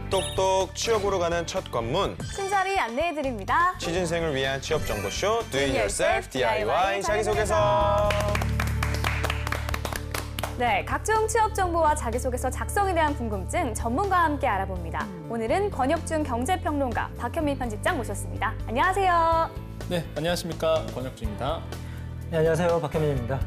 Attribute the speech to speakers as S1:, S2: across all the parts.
S1: 똑똑 취업으로 가는 첫 관문.
S2: 친절히 안내해드립니다.
S1: 취준생을 위한 취업 정보쇼 Do It Yourself DIY 자기소개서.
S2: 네, 각종 취업 정보와 자기소개서 작성에 대한 궁금증 전문가와 함께 알아봅니다. 오늘은 권혁준 경제평론가, 박현민 편집장 모셨습니다. 안녕하세요.
S3: 네, 안녕하십니까. 권혁준입니다.
S4: 네, 안녕하세요. 박현민입니다.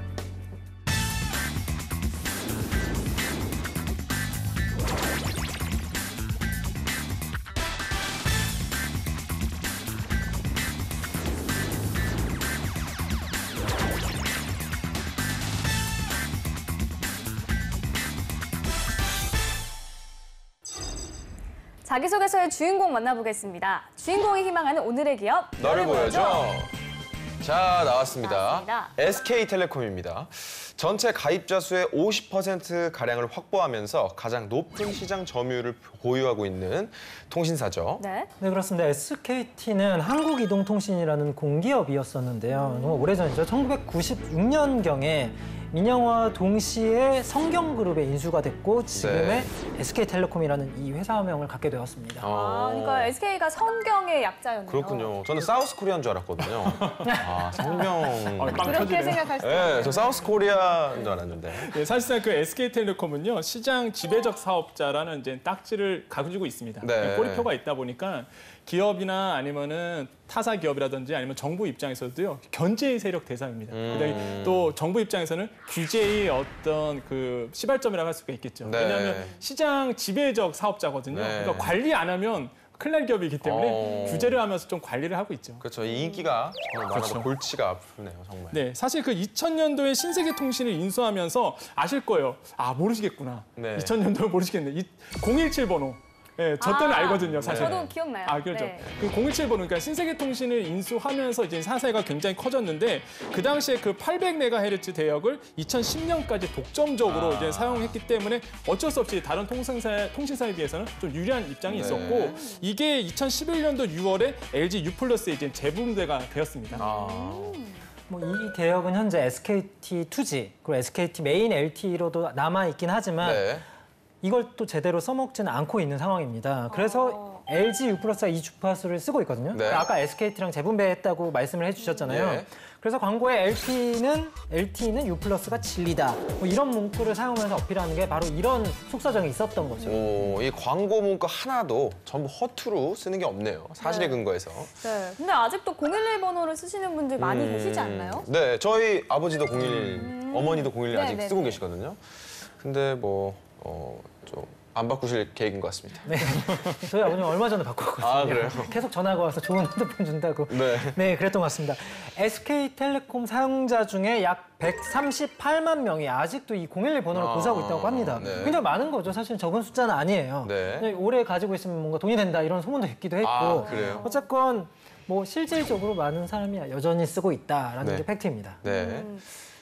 S2: 자기소개서의 주인공 만나보겠습니다. 주인공이 희망하는 오늘의 기업,
S1: 너를 보여줘. 자, 나왔습니다. SK텔레콤입니다. 전체 가입자 수의 50%가량을 확보하면서 가장 높은 시장 점유율을 보유하고 있는 통신사죠.
S2: 네,
S4: 그렇습니다. SKT는 한국이동통신이라는 공기업이었었는데요. 너무 오래전이죠. 1996년경에 민영화와 동시에 성경그룹에 인수가 됐고 지금의 SK텔레콤이라는 이 회사명을 갖게 되었습니다.
S2: 그러니까 SK가 성경의 약자였네요.
S1: 그렇군요. 저는 사우스코리아인 줄 알았거든요. 아, 성경.
S2: 그렇게 생각할 수
S1: 네,
S2: 있어요.
S1: 저 사우스코리아인 줄 알았는데.
S3: 네, 사실상 그 SK텔레콤은요, 시장 지배적 사업자라는 이제 딱지를 가지고 있습니다.
S1: 네.
S3: 꼬리표가 있다 보니까 기업이나 아니면은 타사 기업이라든지 아니면 정부 입장에서도요, 견제의 세력 대상입니다. 그다음에 또 정부 입장에서는 규제의 어떤 그 시발점이라고 할 수가 있겠죠.
S1: 네.
S3: 왜냐하면 시장 지배적 사업자거든요.
S1: 네.
S3: 그러니까 관리 안 하면 큰일 날 기업이기 때문에 규제를 하면서 좀 관리를 하고 있죠.
S1: 그렇죠. 이 인기가 정말 많아서
S3: 그렇죠.
S1: 골치가 아프네요, 정말.
S3: 네, 사실 그 2000년도에 신세계통신을 인수하면서 아실 거예요. 아, 모르시겠구나.
S1: 네.
S3: 2000년도에 모르시겠네. 017 번호. 네, 저 때는 알거든요, 사실.
S2: 저도 기억나요.
S3: 아, 그렇죠.
S2: 네.
S3: 그 017 번호, 그러니까 신세계통신을 인수하면서 이제 사세가 굉장히 커졌는데 그 당시에 그 800MHz 대역을 2010년까지 독점적으로 이제 사용했기 때문에 어쩔 수 없이 다른 통신사에 비해서는 좀 유리한 입장이 있었고 이게 2011년도 6월에 LG U+에 이제 재분배가 되었습니다.
S4: 이 대역은 현재 SKT 투지 그리고 SKT 메인 LTE로도 남아 있긴 하지만 이걸 또 제대로 써먹지는 않고 있는 상황입니다. 그래서 LG U+가 이 주파수를 쓰고 있거든요.
S1: 네.
S4: 아까 SKT랑 재분배했다고 말씀을 해주셨잖아요.
S1: 네.
S4: 그래서 광고에 LTE는 U+가 진리다. 뭐 이런 문구를 사용하면서 어필하는 게 바로 이런 속사정이 있었던 거죠.
S1: 이 광고 문구 하나도 전부 허투루 쓰는 게 없네요. 사실에 근거해서.
S2: 네, 근데 아직도 011 번호를 쓰시는 분들 많이 계시지 않나요?
S1: 네, 저희 아버지도 011, 어머니도 011 아직
S2: 네네네.
S1: 쓰고 계시거든요. 근데 뭐 좀 안 바꾸실 계획인 것 같습니다.
S4: 네. 저희 아버님 얼마 전에 바꿨거든요.
S1: 아, 그래요?
S4: 계속 전화가 와서 좋은 핸드폰 준다고.
S1: 네.
S4: 그랬던 것 같습니다. SK텔레콤 사용자 중에 약 138만 명이 아직도 이 011 번호를 고수하고 있다고 합니다.
S1: 네.
S4: 굉장히 많은 거죠. 사실 적은 숫자는 아니에요.
S1: 네.
S4: 그냥 오래 가지고 있으면 뭔가 돈이 된다 이런 소문도 있기도 했고.
S1: 그래요?
S4: 어쨌건 뭐 실질적으로 많은 사람이 여전히 쓰고 있다라는
S1: 네.
S4: 게 팩트입니다.
S1: 네.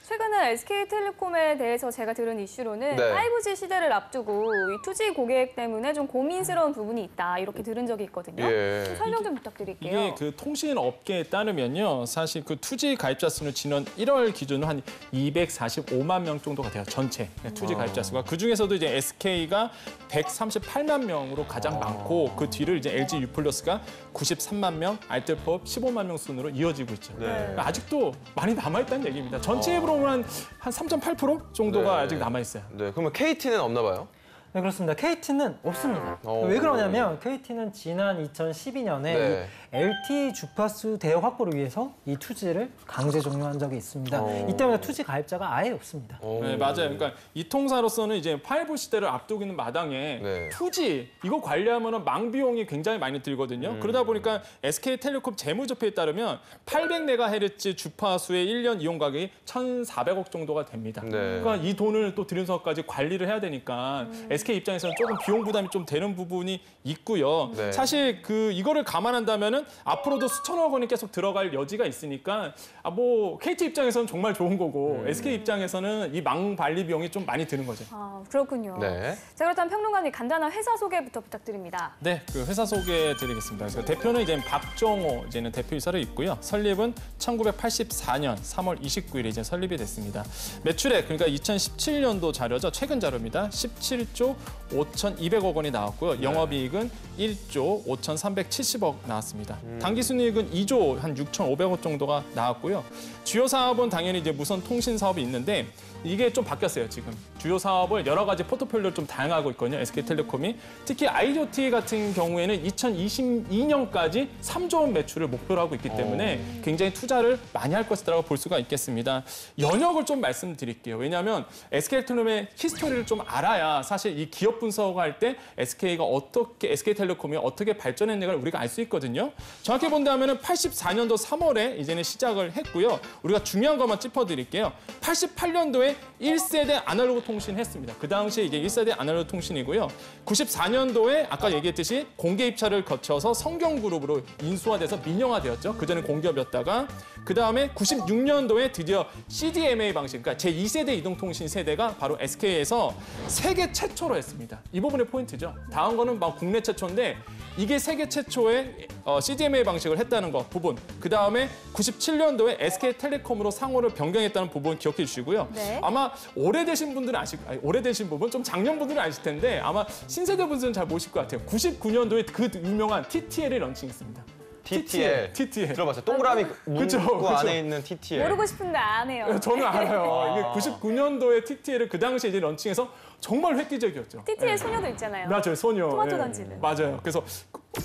S2: 최근에 SK텔레콤에 대해서 제가 들은 이슈로는
S1: 네.
S2: 5G 시대를 앞두고 이 투지 고객 때문에 좀 고민스러운 부분이 있다 이렇게 들은 적이 있거든요. 좀 설명 좀 부탁드릴게요.
S3: 이게 그 통신 업계에 따르면요, 사실 그 투지 가입자 수는 지난 1월 기준으로 한 245만 명 정도가 돼요. 전체 투지 가입자 수가. 그 중에서도 이제 SK가 138만 명으로 가장 많고 그 뒤를 이제 LG U+가 93만 명, 알뜰법 15만 명 순으로 이어지고 있죠. 그러니까 아직도 많이 남아 있다는 얘기입니다. 전체 앱으로 한 3.8% 정도가
S1: 네.
S3: 아직 남아 있어요.
S1: 네. 그러면 KT는 없나 봐요?
S4: 네, 그렇습니다. KT는 없습니다. 왜 그러냐면 KT는 지난 2012년에
S1: 네.
S4: 이 LTE 주파수 대역 확보를 위해서 이 투지를 강제 종료한 적이 있습니다. 이 때문에 투지 가입자가 아예 없습니다.
S3: 네, 맞아요. 그러니까 이 통사로서는 이제 5G 시대를 앞두고 있는 마당에
S1: 네.
S3: 투지 이거 관리하면 망 비용이 굉장히 많이 들거든요. 그러다 보니까 SK텔레콤 재무제표에 따르면 800MHz 주파수의 1년 이용 가격이 1,400억 정도가 됩니다.
S1: 네.
S3: 그러니까 이 돈을 또 들여서까지 관리를 해야 되니까 SK 입장에서는 조금 비용 부담이 좀 되는 부분이 있고요.
S1: 네.
S3: 사실 그 이거를 감안한다면은 앞으로도 수천억 원이 계속 들어갈 여지가 있으니까 뭐 KT 입장에서는 정말 좋은 거고 SK 입장에서는 이 망 관리 비용이 좀 많이 드는 거죠.
S2: 그렇군요.
S1: 네.
S2: 자, 그렇다면 평론가님 간단한 회사 소개부터 부탁드립니다.
S3: 네, 그 회사 소개해드리겠습니다. 그래서 대표는 이제 박정호 이제는 대표이사로 있고요. 설립은 1984년 3월 29일에 이제 설립이 됐습니다. 매출액 그러니까 2017년도 자료죠. 최근 자료입니다. 17조 1조 5,200억 원이 나왔고요. 영업이익은 1조 5,370억 나왔습니다. 당기순이익은 2조 한 6,500억 정도가 나왔고요. 주요 사업은 당연히 이제 무선 통신 사업이 있는데 이게 좀 바뀌었어요, 지금. 주요 사업을 여러 가지 포트폴리오를 좀 다양하고 있거든요, SK텔레콤이. 특히 IoT 같은 경우에는 2022년까지 3조 원 매출을 목표로 하고 있기 때문에 굉장히 투자를 많이 할 것이라고 볼 수가 있겠습니다. 연역을 좀 말씀드릴게요. 왜냐하면 SK텔레콤의 히스토리를 좀 알아야 사실 이 기업 분석할 때 SK텔레콤이 어떻게 발전했는가를 우리가 알 수 있거든요. 정확히 본다면 84년도 3월에 이제는 시작을 했고요. 우리가 중요한 것만 짚어드릴게요. 88년도에 1세대 아날로그 통신 했습니다. 그 당시에 이게 1세대 아날로그 통신이고요. 94년도에 아까 얘기했듯이 공개 입찰을 거쳐서 성경그룹으로 인수화돼서 민영화되었죠. 그전에 공기업이었다가 그다음에 96년도에 드디어 CDMA 방식, 그러니까 제2세대 이동통신 세대가 바로 SK에서 세계 최초로 했습니다. 이 부분이 포인트죠. 다음 거는 막 국내 최초인데 이게 세계 최초의 CDMA 방식을 했다는 거 부분. 그다음에 97년도에 SK텔레콤으로 상호를 변경했다는 부분 기억해 주시고요.
S2: 네.
S3: 아마 오래되신 분들은 오래되신 부분, 좀 작년 분들은 아실 텐데 아마 신세대 분들은 잘 모실 것 같아요. 99년도에 그 유명한 TTL이 런칭했습니다.
S1: TTL. 들어봤어요. 동그라미
S3: 그쵸.
S1: 문구 안에 있는 TTL.
S2: 모르고 싶은데 안 해요.
S3: 저는 알아요. 이게 99년도에 TTL을 그 당시에 이제 런칭해서 정말 획기적이었죠.
S2: TTL 소녀도 있잖아요.
S3: 맞아요, 소녀.
S2: 토마토 던지는.
S3: 맞아요. 그래서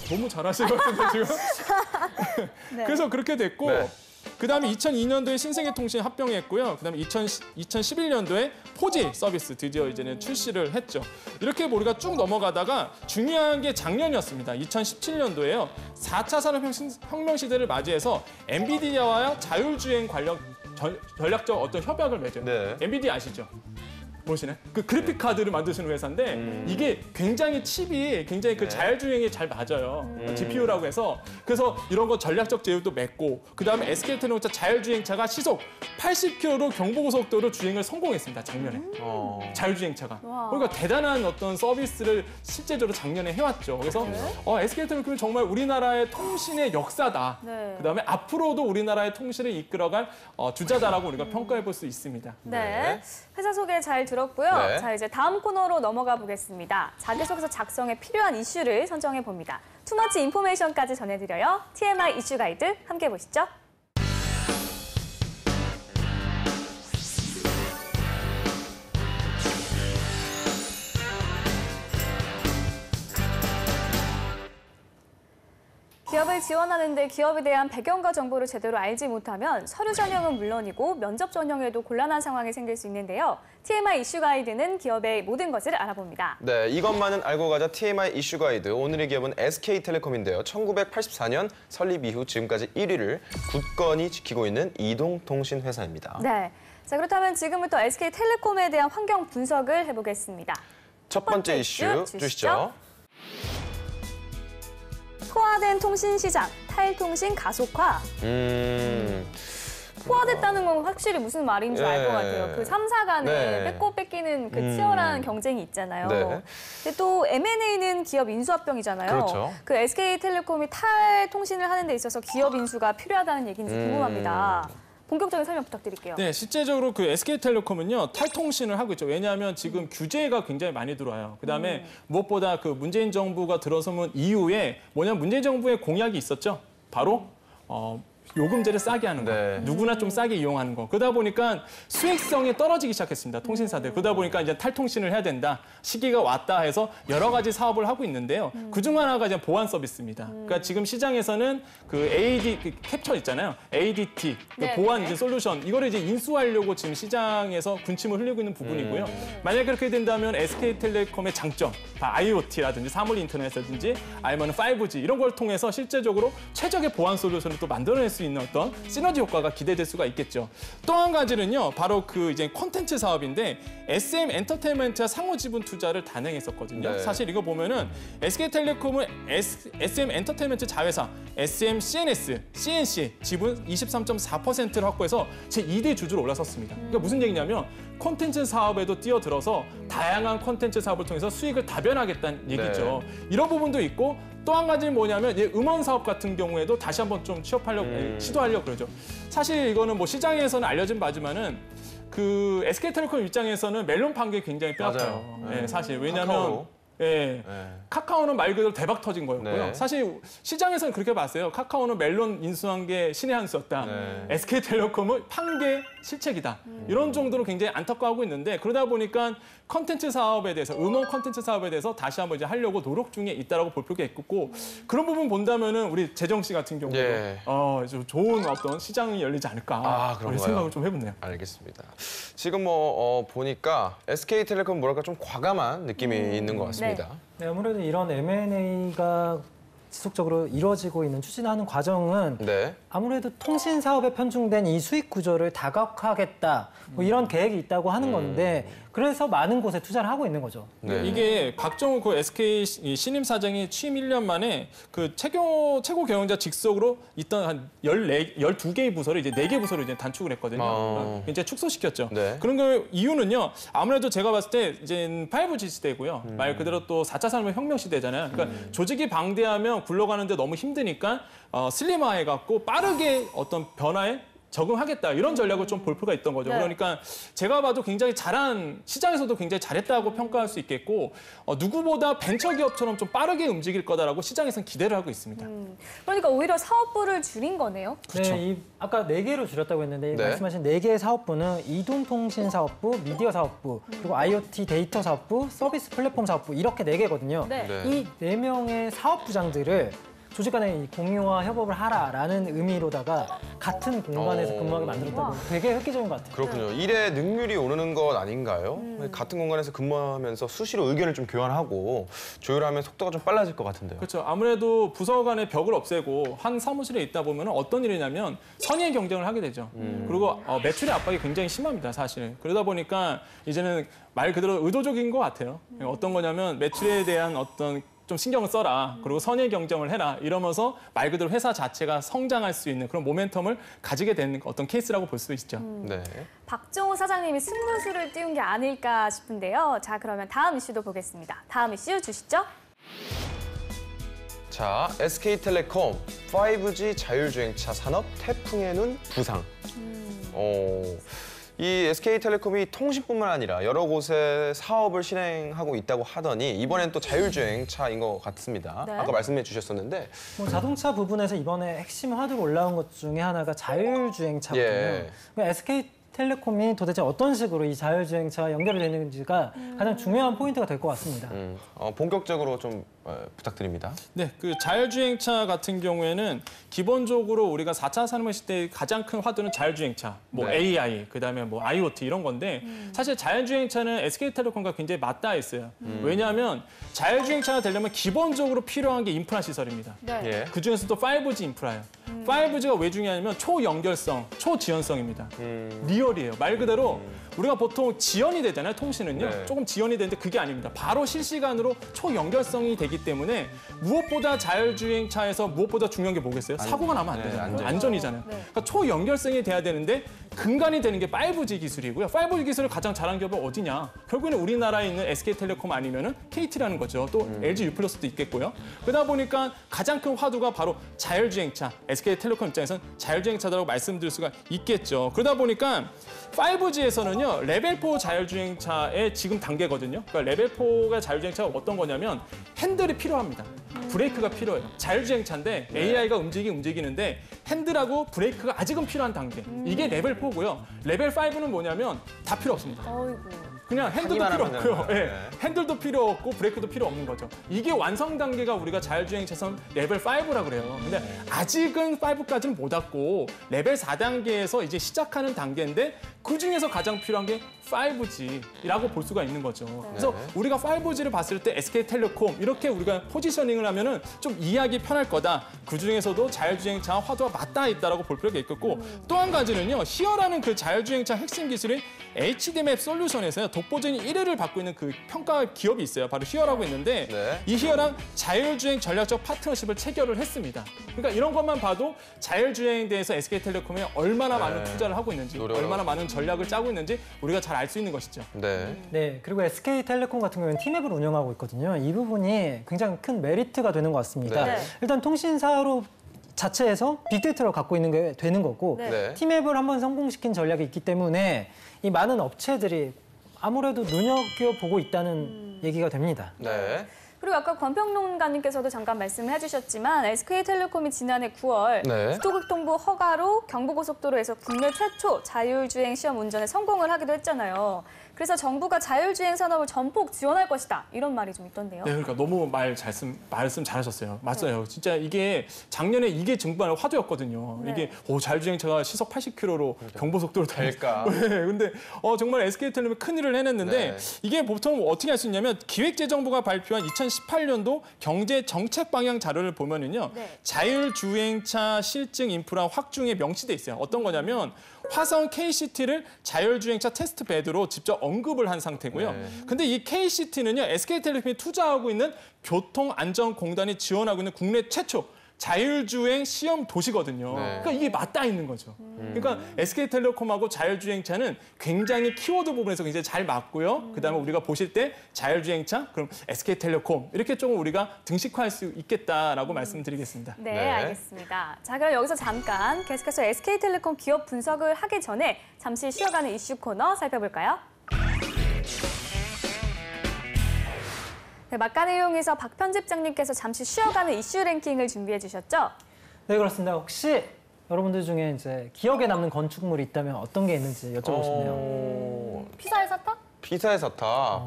S3: 너무 잘하신 것 같은데 지금.
S2: 네.
S3: 그래서 그렇게 됐고
S1: 네.
S3: 그다음에 2002년도에 신세계통신 합병했고요. 그다음에 2011년도에 4G 서비스 드디어 이제는 출시를 했죠. 이렇게 우리가 쭉 넘어가다가 중요한 게 작년이었습니다. 2017년도에요. 4차 산업혁명 시대를 맞이해서 엔비디아와 자율주행 관련 전략적 어떤 협약을 맺어요.
S1: 네.
S3: 엔비디아 아시죠? 모르시네? 그 그래픽 카드를 만드시는 회사인데 이게 굉장히 칩이 굉장히 그 자율주행에 잘 맞아요. GPU라고 해서 그래서 이런 거 전략적 제휴도 맺고 그다음에 SK텔레콤 자율주행차가 시속 80km로 경부고속도로 주행을 성공했습니다. 작년에. 자율주행차가.
S2: 와.
S3: 그러니까 대단한 어떤 서비스를 실제적으로 작년에 해왔죠. 그래서 SK텔레콤이 정말 우리나라의 통신의 역사다.
S2: 네.
S3: 그다음에 앞으로도 우리나라의 통신을 이끌어갈 주자다라고 우리가 평가해 볼 수 있습니다.
S2: 네. 회사 소개 잘 들었고요.
S1: 네.
S2: 자, 이제 다음 코너로 넘어가 보겠습니다. 자기소개서 작성에 필요한 이슈를 선정해 봅니다. 투머치 인포메이션까지 전해드려요. TMI 이슈 가이드 함께 보시죠. 기업을 지원하는데 기업에 대한 배경과 정보를 제대로 알지 못하면 서류 전형은 물론이고 면접 전형에도 곤란한 상황이 생길 수 있는데요. TMI 이슈 가이드는 기업의 모든 것을 알아봅니다.
S1: 네, 이것만은 알고 가자 TMI 이슈 가이드. 오늘의 기업은 SK텔레콤인데요. 1984년 설립 이후 지금까지 1위를 굳건히 지키고 있는 이동통신 회사입니다.
S2: 네. 자, 그렇다면 지금부터 SK텔레콤에 대한 환경 분석을 해보겠습니다.
S1: 첫 번째 이슈 주시죠.
S2: 포화된 통신시장, 탈통신 가속화. 포화됐다는 건 확실히 무슨 말인 줄 알 것 같아요. 그 3사 간에 뺏고 뺏기는 그 치열한 경쟁이 있잖아요.
S1: 네.
S2: 근데 또 M&A는 기업 인수합병이잖아요.
S1: 그렇죠.
S2: 그 SK텔레콤이 탈통신을 하는 데 있어서 기업 인수가 필요하다는 얘기인지 궁금합니다. 본격적인 설명 부탁드릴게요.
S3: 네, 실제적으로 그 SK텔레콤은요 탈통신을 하고 있죠. 왜냐하면 지금 규제가 굉장히 많이 들어와요. 그다음에 무엇보다 그 문재인 정부가 들어서면 이후에 뭐냐면 문재인 정부의 공약이 있었죠. 바로 요금제를 싸게 하는 거.
S1: 네.
S3: 누구나 좀 싸게 이용하는 거. 그러다 보니까 수익성이 떨어지기 시작했습니다. 통신사들. 그러다 보니까 이제 탈통신을 해야 된다. 시기가 왔다 해서 여러 가지 사업을 하고 있는데요. 그중 하나가 이제 보안 서비스입니다. 그러니까 지금 시장에서는 그 AD 그 캡처 있잖아요. ADT 그
S2: 네,
S3: 보안
S2: 네.
S3: 이제 솔루션 이거를 이제 인수하려고 지금 시장에서 군침을 흘리고 있는 부분이고요. 만약 그렇게 된다면 SK텔레콤의 장점, IoT라든지 사물 인터넷이라든지 아니면 5G 이런 걸 통해서 실제적으로 최적의 보안 솔루션을 또 만들어낼 수 있는 어떤 시너지 효과가 기대될 수가 있겠죠. 또 한 가지는요, 바로 그 이제 콘텐츠 사업인데 SM 엔터테인먼트와 상호 지분 투자를 단행했었거든요.
S1: 네.
S3: 사실 이거 보면은 SK텔레콤은 SM 엔터테인먼트 자회사 SM CNC 지분 23.4%를 확보해서 제2대 주주로 올라섰습니다. 그러니까 무슨 얘기냐면 콘텐츠 사업에도 뛰어들어서 다양한 콘텐츠 사업을 통해서 수익을 다변하겠다는 얘기죠. 이런 부분도 있고 또 한 가지는 뭐냐면 음원 사업 같은 경우에도 다시 한번 좀 취업하려고 시도하려고 그러죠. 사실 이거는 뭐 시장에서는 알려진 바지만은 그 SK텔레콤 입장에서는 멜론 판 게 굉장히 뼈아파요.
S1: 맞아요.
S3: 네, 사실 왜냐하면
S1: 카카오.
S3: 예, 카카오는 말 그대로 대박 터진 거였고요.
S1: 네.
S3: 사실 시장에서는 그렇게 봤어요. 카카오는 멜론 인수한 게 신의 한 수였다.
S1: 네.
S3: SK텔레콤은 판 게 실책이다. 이런 정도로 굉장히 안타까워하고 있는데 그러다 보니까 컨텐츠 사업에 대해서 음원 컨텐츠 사업에 대해서 다시 한번 이제 하려고 노력 중에 있다라고 볼 필요가 있고 그런 부분 본다면은 우리 재정 씨 같은 경우도
S1: 예.
S3: 좀 좋은 어떤 시장이 열리지 않을까
S1: 그런가요?
S3: 그런 생각을 좀 해보네요.
S1: 알겠습니다. 지금 보니까 SK텔레콤 뭐랄까 좀 과감한 느낌이 있는 것 같습니다.
S4: 네, 아무래도 이런 M&A가 지속적으로 이루어지고 있는 추진하는 과정은
S1: 네.
S4: 아무래도 통신 사업에 편중된 이 수익 구조를 다각화하겠다 뭐 이런 계획이 있다고 하는 건데 그래서 많은 곳에 투자를 하고 있는 거죠.
S1: 네.
S3: 이게 박정우 그 SK 신임 사장이 취임 1년 만에 그 최고 경영자 직속으로 있던 한 12개의 부서를 이제 4개 부서로 이제 단축을 했거든요. 이제 축소시켰죠.
S1: 네.
S3: 그런 그 이유는요. 아무래도 제가 봤을 때 이제 5G 시대고요. 말 그대로 또 4차 산업혁명 시대잖아요. 그러니까 조직이 방대하면 굴러가는데 너무 힘드니까 슬림화해 갖고 빠르게 어떤 변화에 적응하겠다 이런 전략을 좀 볼 필요가 있던 거죠.
S2: 네.
S3: 그러니까 제가 봐도 굉장히 시장에서도 굉장히 잘했다고 평가할 수 있겠고 누구보다 벤처기업처럼 좀 빠르게 움직일 거다라고 시장에서는 기대를 하고 있습니다.
S2: 그러니까 오히려 사업부를 줄인 거네요.
S3: 그렇죠.
S4: 네, 아까 4개로 줄였다고 했는데
S1: 네.
S4: 말씀하신 4개의 사업부는 이동통신사업부, 미디어 사업부, 그리고 IoT 데이터 사업부, 서비스 플랫폼 사업부 이렇게 4개거든요.
S2: 네.
S1: 네.
S4: 이 4명의 사업부장들을 조직 간의 공유와 협업을 하라라는 의미로다가 같은 공간에서 근무하게 만들었다고 되게 획기적인 것 같아요.
S1: 그렇군요. 일의 능률이 오르는 것 아닌가요? 같은 공간에서 근무하면서 수시로 의견을 좀 교환하고 조율하면 속도가 좀 빨라질 것 같은데요.
S3: 그렇죠. 아무래도 부서 간의 벽을 없애고 한 사무실에 있다 보면 어떤 일이냐면 선의의 경쟁을 하게 되죠. 그리고 매출의 압박이 굉장히 심합니다, 사실. 그러다 보니까 이제는 말 그대로 의도적인 것 같아요. 어떤 거냐면 매출에 대한 어떤 좀 신경을 써라. 그리고 선의 경쟁을 해라. 이러면서 말 그대로 회사 자체가 성장할 수 있는 그런 모멘텀을 가지게 되는 어떤 케이스라고 볼 수 있죠.
S1: 네.
S2: 박정우 사장님이 승부수를 띄운 게 아닐까 싶은데요. 자, 그러면 다음 이슈도 보겠습니다. 다음 이슈 주시죠.
S1: 자, SK텔레콤 5G 자율주행차 산업 태풍의 눈 부상. 이 SK텔레콤이 통신뿐만 아니라 여러 곳에 사업을 실행하고 있다고 하더니 이번엔 또 자율주행차인 것 같습니다.
S2: 네.
S1: 아까 말씀해 주셨었는데
S4: 뭐 자동차 부분에서 이번에 핵심 화두로 올라온 것 중에 하나가 자율주행차거든요.
S1: 예.
S4: SK텔레콤이 도대체 어떤 식으로 이 자율주행차와 연결이 되는지가 가장 중요한 포인트가 될 것 같습니다.
S1: 본격적으로 좀 부탁드립니다.
S3: 네, 그 자율주행차 같은 경우에는 기본적으로 우리가 4차 산업의 시대의 가장 큰 화두는 자율주행차, 뭐
S1: 네.
S3: AI, 그다음에 뭐 IoT 이런 건데 사실 자율주행차는 SK텔레콤과 굉장히 맞닿아 있어요. 왜냐하면 자율주행차가 되려면 기본적으로 필요한 게 인프라 시설입니다.
S2: 네.
S1: 예.
S3: 그중에서 또 5G 인프라예요. 5G가 왜 중요하냐면 초연결성, 초지연성입니다. 리얼이에요. 말 그대로 우리가 보통 지연이 되잖아요, 통신은요.
S1: 네.
S3: 조금 지연이 되는데 그게 아닙니다. 바로 실시간으로 초연결성이 되기 때문에 무엇보다 자율주행차에서 무엇보다 중요한 게 뭐겠어요? 사고가 나면 안
S1: 네,
S3: 되잖아요.
S1: 안전.
S3: 이잖아요 그러니까 초연결성이 돼야 되는데 근간이 되는 게 5G 기술이고요. 5G 기술을 가장 잘한 기업은 어디냐? 결국에는 우리나라에 있는 SK텔레콤 아니면은 KT라는 거죠. 또 LG U+도 있겠고요. 그러다 보니까 가장 큰 화두가 바로 자율주행차. SK텔레콤 입장에서는 자율주행차라고 말씀드릴 수가 있겠죠. 그러다 보니까 5G에서는요, 레벨 4 자율주행차의 지금 단계거든요. 그러니까 레벨 4가 자율주행차가 어떤 거냐면 핸들이 필요합니다. 브레이크가 필요해요. 자율주행차인데 AI가 움직이는데 핸들하고 브레이크가 아직은 필요한 단계. 이게 레벨 4고요. 레벨 5는 뭐냐면 다 필요 없습니다.
S2: 어이구.
S3: 그냥 핸들도
S1: 타기만
S3: 필요
S1: 하면
S3: 없고요.
S1: 되는
S3: 예,
S1: 거예요. 네.
S3: 핸들도 필요 없고 브레이크도 필요 없는 거죠. 이게 완성 단계가 우리가 자율주행차선 레벨 5라 그래요. 근데 아직은 5까지는 못 왔고 레벨 4단계에서 이제 시작하는 단계인데 그 중에서 가장 필요한 게 5G라고 볼 수가 있는 거죠. 그래서
S1: 네.
S3: 우리가 5G를 봤을 때 SK텔레콤 이렇게 우리가 포지셔닝을 하면은 좀 이해하기 편할 거다. 그 중에서도 자율주행차와 화두가 맞닿아 있다라고 볼 필요가 있겠고 또 한 가지는요. 히어라는 그 자율주행차 핵심 기술인 HDMap 솔루션에서 독보적인 1위를 받고 있는 그 평가 기업이 있어요. 바로 히어라고 있는데
S1: 네.
S3: 이 히어랑 자율주행 전략적 파트너십을 체결을 했습니다. 그러니까 이런 것만 봐도 자율주행에 대해서 SK텔레콤이 얼마나 많은 투자를 하고 있는지,
S1: 노력을
S3: 얼마나
S1: 하고
S3: 많은 전략을 짜고 있는지 우리가 잘 알 수 있는 것이죠.
S1: 네.
S4: 네, 그리고 SK텔레콤 같은 경우는 티맵을 운영하고 있거든요. 이 부분이 굉장히 큰 메리트가 되는 것 같습니다.
S2: 네.
S4: 일단 통신사로 자체에서 빅데이터를 갖고 있는 게 되는 거고
S1: 네.
S4: 팀앱을 한번 성공시킨 전략이 있기 때문에 이 많은 업체들이 아무래도 눈여겨보고 있다는 얘기가 됩니다.
S1: 네.
S2: 그리고 아까 권평론가님께서도 잠깐 말씀을 해주셨지만 SK텔레콤이 지난해 9월
S1: 네.
S2: 수도교통부 허가로 경부고속도로에서 국내 최초 자율주행 시험 운전에 성공을 하기도 했잖아요. 그래서 정부가 자율주행 산업을 전폭 지원할 것이다. 이런 말이 좀 있던데요.
S3: 네, 그러니까 너무 말씀 잘하셨어요. 맞아요. 진짜 이게 작년에 이게 정말 화두였거든요.
S2: 네.
S3: 이게 자율주행차가 시속 80km로 경부속도로
S1: 될까?
S3: 네, 근데 정말 SK텔레콤이 큰일을 해냈는데
S1: 네.
S3: 이게 보통 어떻게 할 수 있냐면 기획재정부가 발표한 2018년도 경제 정책 방향 자료를 보면은요.
S2: 네.
S3: 자율주행차 실증 인프라 확충에 명시돼 있어요. 어떤 거냐면 화성 KCT를 자율주행차 테스트 베드로 직접 언급을 한 상태고요.
S1: 네.
S3: 근데 이 KCT는요, SK텔레콤이 투자하고 있는 교통안전공단이 지원하고 있는 국내 최초 자율주행 시험 도시거든요.
S1: 네.
S3: 그러니까 이게 맞닿아 있는 거죠. 그러니까 SK텔레콤하고 자율주행차는 굉장히 키워드 부분에서 굉장히 잘 맞고요. 그다음에 우리가 보실 때 자율주행차, 그럼 SK텔레콤 이렇게 조금 우리가 등식화할 수 있겠다라고 말씀드리겠습니다.
S2: 네,
S1: 네.
S2: 알겠습니다. 자, 그럼 여기서 잠깐 계속해서 SK텔레콤 기업 분석을 하기 전에 잠시 쉬어가는 이슈 코너 살펴볼까요? 네, 막간을 이용해서 박 편집장님께서 잠시 쉬어가는 이슈 랭킹을 준비해 주셨죠?
S4: 네, 그렇습니다. 혹시 여러분들 중에 이제 기억에 남는 건축물이 있다면 어떤 게 있는지 여쭤보고 싶네요.
S2: 피사의 사탑?
S1: 피사의 사탑.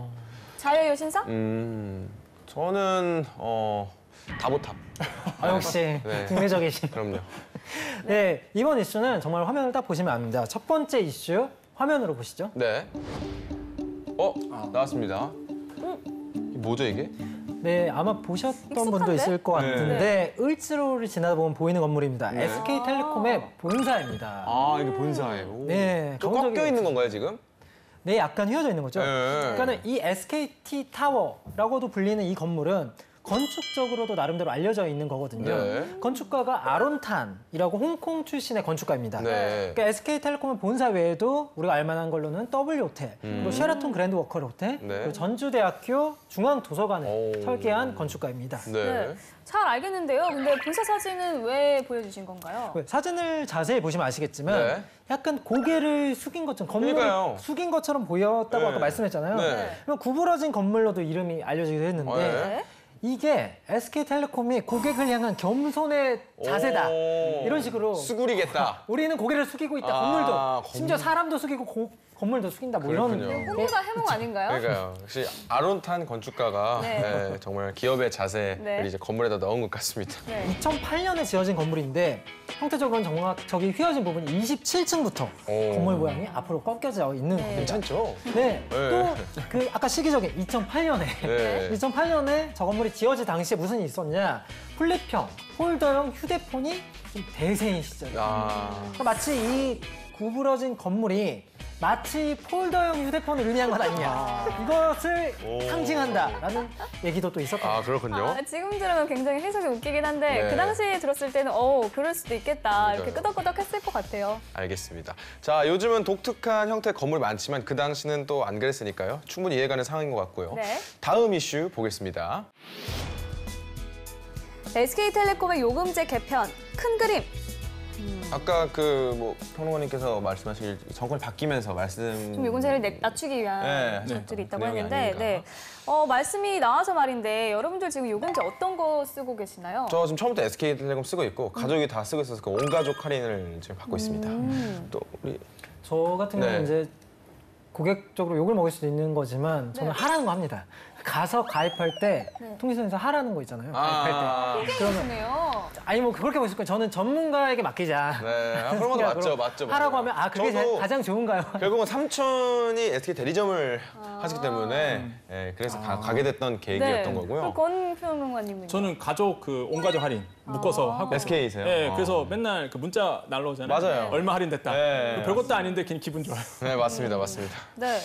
S2: 자유의 여신상?
S1: 저는 다보탑.
S4: 아, 역시
S1: 네.
S4: 국내적이신.
S1: 그럼요.
S4: 네, 이번 이슈는 정말 화면을 딱 보시면 압니다. 첫 번째 이슈 화면으로 보시죠.
S1: 네. 나왔습니다. 뭐죠 이게?
S4: 네, 아마 보셨던
S2: 익숙한데?
S4: 분도 있을 것
S1: 네.
S4: 같은데 을지로를 지나다 보면 보이는 건물입니다.
S1: 네.
S4: SK텔레콤의 본사입니다.
S1: 아 이게 본사예요.
S4: 네,
S1: 좀
S4: 가본 적이
S1: 꺾여 있는 건가요 지금?
S4: 네, 약간 휘어져 있는 거죠.
S1: 네.
S4: 그러니까는 이 SKT 타워라고도 불리는 이 건물은 건축적으로도 나름대로 알려져 있는 거거든요.
S1: 네.
S4: 건축가가 아론탄이라고 홍콩 출신의 건축가입니다.
S1: 네.
S4: 그러니까 SK텔레콤의 본사 외에도 우리가 알만한 걸로는 W 호텔, 그리고 쉐라톤 그랜드 워커리 호텔,
S1: 네.
S4: 그리고 전주대학교 중앙도서관을
S1: 오.
S4: 설계한 건축가입니다.
S1: 네.
S2: 잘 알겠는데요. 근데 본사 사진은 왜 보여주신 건가요?
S4: 사진을 자세히 보시면 아시겠지만
S1: 네.
S4: 약간 고개를 숙인 것처럼 건물을
S1: 그러니까요.
S4: 숙인 것처럼 보였다고
S1: 네.
S4: 아까 말씀했잖아요.
S1: 네.
S4: 그럼 구부러진 건물로도 이름이 알려지기도 했는데
S1: 네.
S4: 이게 SK텔레콤이 고객을 향한 겸손의 자세다.
S1: 오.
S4: 이런 식으로
S1: 수구리겠다.
S4: 우리는 고개를 숙이고 있다.
S1: 아,
S4: 건물도 심지어 사람도 숙이고 건물도 숙인다. 뭐 이런
S1: 그렇군요.
S2: 꿈보다 해몽 아닌가요?
S1: 그러니까요. 역시 아론탄 건축가가
S2: 네.
S1: 네, 정말 기업의 자세를
S2: 네.
S1: 이제 건물에다 넣은 것 같습니다.
S2: 네.
S4: 2008년에 지어진 건물인데 형태적으로는 정확하게 휘어진 부분이 27층부터
S1: 오.
S4: 건물 모양이 앞으로 꺾여져 있는 겁니다.
S1: 괜찮죠?
S4: 네.
S1: 네.
S4: 또 그 아까 시기적인 2008년에
S1: 네.
S4: 2008년에 저 건물이 지어질 당시에 무슨 일이 있었냐? 플립형, 폴더형 휴대폰이 좀 대세인 시절이에요.
S1: 아,
S4: 그러니까 마치 이 구부러진 건물이 마치 폴더형 휴대폰을 의미한 것 아니냐. 이것을
S1: 오.
S4: 상징한다라는 얘기도 또 있었던 거죠.
S1: 그렇군요.
S2: 아, 지금 들으면 굉장히 해석이 웃기긴 한데
S1: 네.
S2: 그 당시에 들었을 때는 그럴 수도 있겠다 이렇게
S1: 맞아요.
S2: 끄덕끄덕했을 것 같아요.
S1: 알겠습니다. 자, 요즘은 독특한 형태의 건물이 많지만 그 당시는 또 안 그랬으니까요. 충분히 이해가는 상황인 것 같고요.
S2: 네.
S1: 다음 이슈 보겠습니다.
S2: SK텔레콤의 요금제 개편 큰 그림.
S1: 아까 그 뭐 평론가님께서 말씀하실 정권이 바뀌면서 말씀
S2: 좀 요금제를 낮추기 위한
S1: 네.
S2: 것들이 있다고
S1: 내용이
S2: 했는데,
S1: 아닌가.
S2: 네. 말씀이 나와서 말인데 여러분들 지금 요금제 어떤 거 쓰고 계시나요?
S1: 저 지금 처음부터 SK텔레콤 쓰고 있고 가족이 다 쓰고 있어서 그 온 가족 할인을 지금 받고 있습니다. 또 우리
S4: 저 같은 경우는
S1: 네.
S4: 이제 고객적으로 욕을 먹을 수도 있는 거지만 저는
S2: 네.
S4: 하라는 거 합니다. 가서 가입할 때
S2: 네.
S4: 통신사에서 하라는 거 있잖아요. 가입할 때. 그러면
S2: 그러네요.
S4: 아니 뭐 그렇게 보실 거예요. 저는 전문가에게 맡기자.
S1: 네, 그런 것도 맞죠, 맞죠.
S4: 하라고 하면 그게
S1: 저도
S4: 가장 좋은가요?
S1: 결국은 삼촌이 SK 대리점을 하시기 때문에 그래서 가게 됐던 계획이었던 거고요.
S2: 권 평론가님은요?
S3: 저는 가족 그 온 가족 할인 묶어서 하고
S1: SK세요?
S3: 네, 그래서 맨날 그 문자 날라오잖아요.
S1: 맞아요.
S3: 얼마 할인됐다.
S1: 네.
S3: 별것도 아닌데 그냥 기분 좋아요.
S1: 네, 맞습니다, 맞습니다.
S2: 네.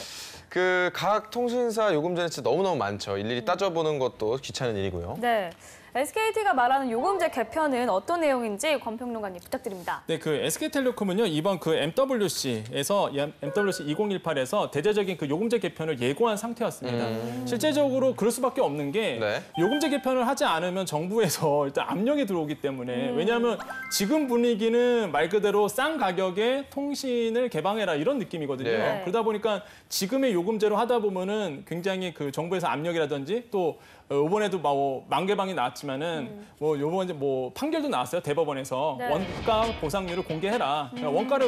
S1: 그 각 통신사 요금제는 진짜 너무너무 많죠. 일일이 따져보는 것도 귀찮은 일이고요.
S2: 네. SKT가 말하는 요금제 개편은 어떤 내용인지 권평론가님 부탁드립니다.
S3: 네, 그 SK텔레콤은요 이번 그 MWC에서 MWC 2018에서 대대적인 그 요금제 개편을 예고한 상태였습니다. 실제적으로 그럴 수밖에 없는 게
S1: 네.
S3: 요금제 개편을 하지 않으면 정부에서 일단 압력이 들어오기 때문에 왜냐하면 지금 분위기는 말 그대로 싼 가격에 통신을 개방해라 이런 느낌이거든요.
S1: 네.
S3: 그러다 보니까 지금의 요금제로 하다 보면은 굉장히 그 정부에서 압력이라든지 또 이번에도 뭐 만개방이 나왔지만은 뭐 요번에 뭐 판결도 나왔어요 대법원에서
S2: 네.
S3: 원가 보상률을 공개해라. 그러니까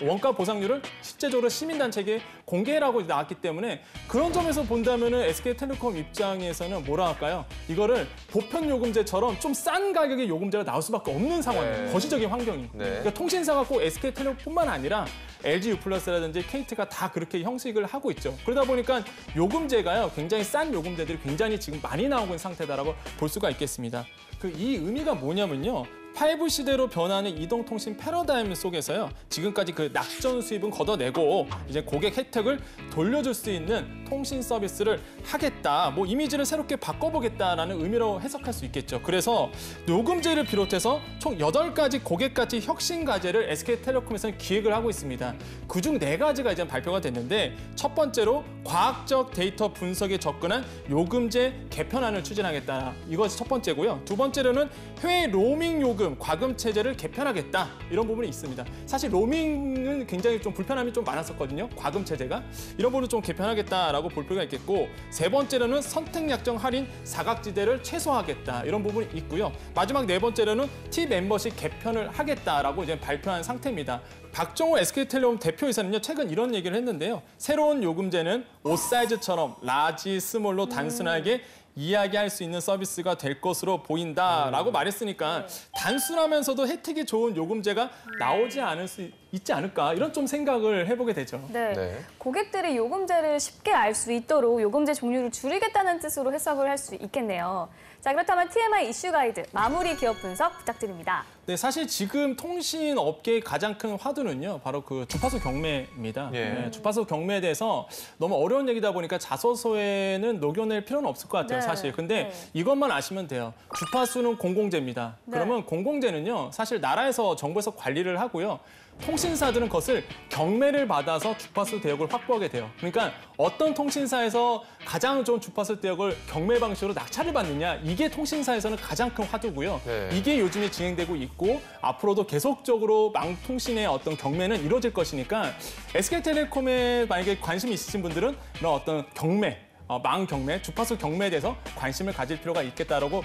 S3: 원가 보상률을 실제적으로 시민단체에게 공개해라고 나왔기 때문에 그런 점에서 본다면은 SK텔레콤 입장에서는 뭐라 할까요? 이거를 보편 요금제처럼 좀 싼 가격의 요금제가 나올 수밖에 없는 상황이에요.
S1: 네.
S3: 거시적인 환경이.
S1: 네.
S3: 그러니까 통신사가 꼭 SK텔레콤뿐만 아니라 LG U+라든지 KT가 다 그렇게 형식을 하고 있죠. 그러다 보니까 요금제가요 굉장히 싼 요금제들이 굉장히 지금 많이 나오고 있는 상태다라고 볼 수가 있겠습니다. 이 의미가 뭐냐면요. 5G 시대로 변하는 이동통신 패러다임 속에서요. 지금까지 그 낙전 수입은 걷어내고 이제 고객 혜택을 돌려줄 수 있는 통신 서비스를 하겠다. 뭐 이미지를 새롭게 바꿔보겠다라는 의미로 해석할 수 있겠죠. 그래서 요금제를 비롯해서 총 8가지 고객가치 혁신 과제를 SK텔레콤에서는 기획을 하고 있습니다. 그중 4가지가 이제 발표가 됐는데 첫 번째로 과학적 데이터 분석에 접근한 요금제 개편안을 추진하겠다. 이것이 첫 번째고요. 두 번째로는 해외 로밍 요금 과금 체제를 개편하겠다 이런 부분이 있습니다. 사실 로밍은 굉장히 좀 불편함이 좀 많았었거든요. 과금 체제가 이런 부분을 좀 개편하겠다라고 볼 필요가 있겠고 세 번째로는 선택 약정 할인 사각지대를 최소화하겠다 이런 부분이 있고요. 마지막 네 번째로는 T 멤버십 개편을 하겠다라고 이제 발표한 상태입니다. 박정호 SK텔레콤 대표이사는요 최근 이런 얘기를 했는데요. 새로운 요금제는 옷 사이즈처럼 라지, 스몰로 단순하게 이야기할 수 있는 서비스가 될 것으로 보인다라고 말했으니까 단순하면서도 혜택이 좋은 요금제가 나오지 않을 수 있지 않을까 이런 좀 생각을 해보게 되죠.
S2: 네.
S1: 네.
S2: 고객들이 요금제를 쉽게 알 수 있도록 요금제 종류를 줄이겠다는 뜻으로 해석을 할 수 있겠네요. 자, 그렇다면 TMI 이슈 가이드 마무리 기업 분석 부탁드립니다.
S3: 네, 사실 지금 통신 업계의 가장 큰 화두는요, 바로 그 주파수 경매입니다.
S1: 예.
S3: 네, 주파수 경매에 대해서 너무 어려운 얘기다 보니까 자소서에는 녹여낼 필요는 없을 것 같아요,
S2: 네.
S3: 사실. 근데
S2: 네.
S3: 이것만 아시면 돼요. 주파수는 공공재입니다.
S2: 네.
S3: 그러면 공공재는요, 사실 나라에서 정부에서 관리를 하고요. 통신사들은 그것을 경매를 받아서 주파수 대역을 확보하게 돼요. 그러니까 어떤 통신사에서 가장 좋은 주파수 대역을 경매 방식으로 낙찰을 받느냐 이게 통신사에서는 가장 큰 화두고요.
S1: 네.
S3: 이게 요즘에 진행되고 있고 앞으로도 계속적으로 망통신의 어떤 경매는 이루어질 것이니까 SK텔레콤에 만약에 관심이 있으신 분들은 이런 어떤 경매, 망 경매, 주파수 경매에 대해서 관심을 가질 필요가 있겠다라고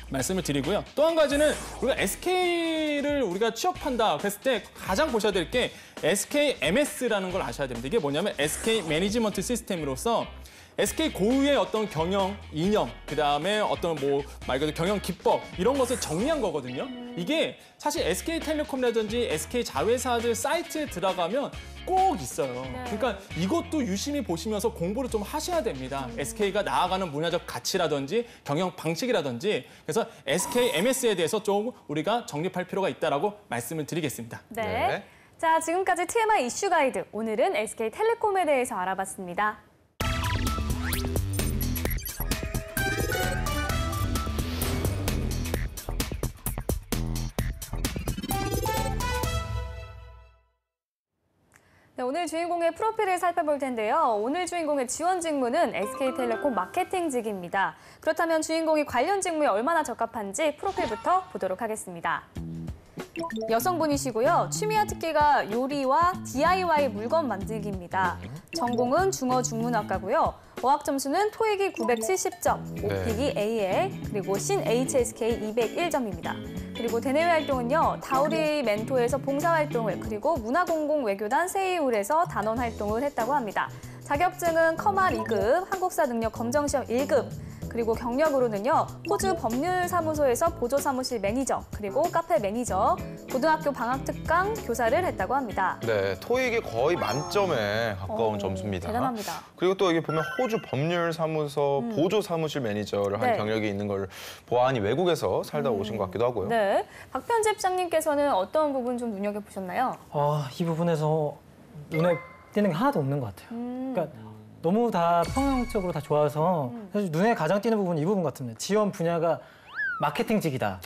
S3: 말씀을 드리고요. 또 한 가지는 우리가 SK를 우리가 취업한다 그랬을 때 가장 보셔야 될 게 SKMS라는 걸 아셔야 됩니다. 이게 뭐냐면 SK 매니지먼트 시스템으로서 SK 고유의 어떤 경영 이념, 그다음에 어떤 뭐 말 그대로 경영 기법 이런 것을 정리한 거거든요. 이게 사실 SK텔레콤이라든지 SK 자회사들 사이트에 들어가면 꼭 있어요. 그러니까 이것도 유심히 보시면서 공부를 좀 하셔야 됩니다. SK가 나아가는 문화적 가치라든지 경영 방식이라든지 그래서 SKMS에 대해서 좀 우리가 정립할 필요가 있다라고 말씀을 드리겠습니다.
S2: 네.
S1: 네.
S2: 자, 지금까지 TMI 이슈 가이드. 오늘은 SK텔레콤에 대해서 알아봤습니다. 네, 오늘 주인공의 프로필을 살펴볼 텐데요. 오늘 주인공의 지원 직무는 SK텔레콤 마케팅직입니다. 그렇다면 주인공이 관련 직무에 얼마나 적합한지 프로필부터 보도록 하겠습니다. 여성분이시고요. 취미와 특기가 요리와 DIY 물건 만들기입니다. 전공은 중어중문학과고요. 어학 점수는 토익이 970점, 오픽이 AL, 그리고 신 HSK 201점입니다. 그리고 대내외 활동은요. 다우리 멘토에서 봉사활동을, 그리고 문화공공외교단 세이울에서 단원 활동을 했다고 합니다. 자격증은 커마 2급, 한국사 능력 검정시험 1급, 그리고 경력으로는요. 호주 법률사무소에서 보조사무실 매니저, 그리고 카페 매니저, 고등학교 방학특강 교사를 했다고 합니다.
S1: 네, 토익이 거의 만점에 가까운 점수입니다.
S2: 대단합니다.
S1: 그리고 또 여기 보면 호주 법률사무소 보조사무실 매니저를 한
S2: 네.
S1: 경력이 있는 걸 보아하니 외국에서 살다 오신 것 같기도 하고요.
S2: 네, 박 편집장님께서는 어떤 부분 좀 눈여겨보셨나요?
S4: 이 부분에서 눈에 띄는 게 하나도 없는 것 같아요. 그러니까 너무 다 평형적으로 다 좋아서 사실 눈에 가장 띄는 부분은 이 부분 같습니다. 지원 분야가 마케팅직이다.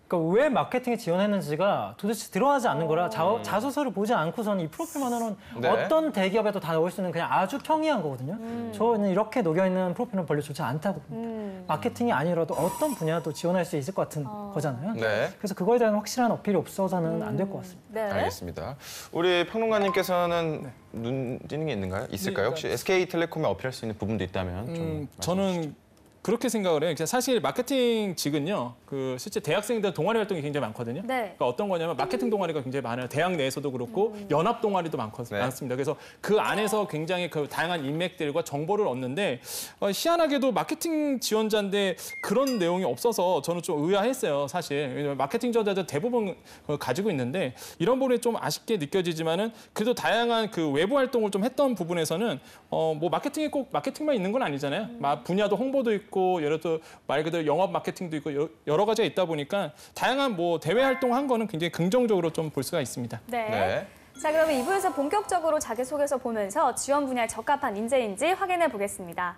S4: 그러니까 왜 마케팅에 지원했는지가 도대체 드러나지 않는 거라 자소서를 보지 않고서는 이 프로필만으로는
S1: 네.
S4: 어떤 대기업에도 다 넣을 수 있는 그냥 아주 평이한 거거든요. 저는 이렇게 녹여있는 프로필은 별로 좋지 않다고 봅니다. 마케팅이 아니라도 어떤 분야도 지원할 수 있을 것 같은 거잖아요.
S1: 네.
S4: 그래서 그거에 대한 확실한 어필이 없어서는 안 될 것 같습니다.
S2: 네.
S1: 알겠습니다. 우리 평론가님께서는 눈 띄는 게 있을까요?
S3: 네,
S1: 혹시 SK텔레콤에 어필할 수 있는 부분도 있다면 좀
S3: 저는 그렇게 생각을 해요. 사실 마케팅직은요, 실제 대학생들 동아리 활동이 굉장히 많거든요.
S2: 네.
S3: 그러니까 어떤 거냐면 마케팅 동아리가 굉장히 많아요. 대학 내에서도 그렇고 연합 동아리도
S1: 네.
S3: 많습니다. 그래서 그 안에서 굉장히 그 다양한 인맥들과 정보를 얻는데 희한하게도 마케팅 지원자인데 그런 내용이 없어서 저는 좀 의아했어요, 사실. 왜냐면 마케팅 지원자들 대부분 가지고 있는데 이런 부분이 좀 아쉽게 느껴지지만은 그래도 다양한 그 외부 활동을 좀 했던 부분에서는 뭐 마케팅이 꼭 마케팅만 있는 건 아니잖아요. 분야도 홍보도 있고 예를 들어 말 그대로 영업 마케팅도 있고 여러 가지가 있다 보니까 다양한 뭐 대외 활동한 거는 굉장히 긍정적으로 좀 볼 수가 있습니다.
S2: 네.
S1: 네.
S2: 자, 그러면 2부에서 본격적으로 자기소개서 보면서 지원 분야에 적합한 인재인지 확인해 보겠습니다.